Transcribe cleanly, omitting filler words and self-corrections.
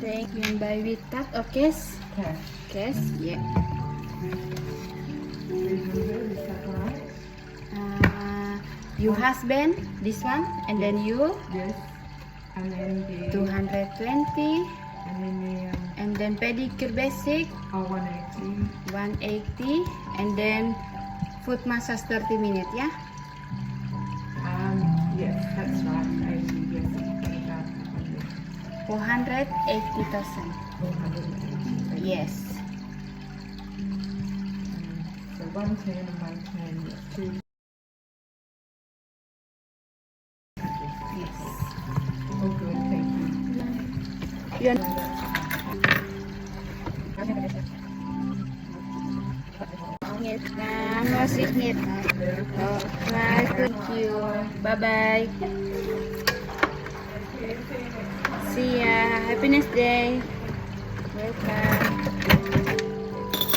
Thank you. And buy with that or cash? Cash. Cash, yeah. 300, is that right? Your husband, this one, and then you, Yes. And then the 220, and then the and then pedicure basic, 180. 180, and then foot massage 30 minutes, yeah? Yes, that's right. 80, yes, about 480,000. 480. Yes. So 110 and 110, two. Yes. Oh, good, thank you. Yun. Ngit na, masik ngit. Oh, nice, thank you. Bye-bye. See ya. Happiness day.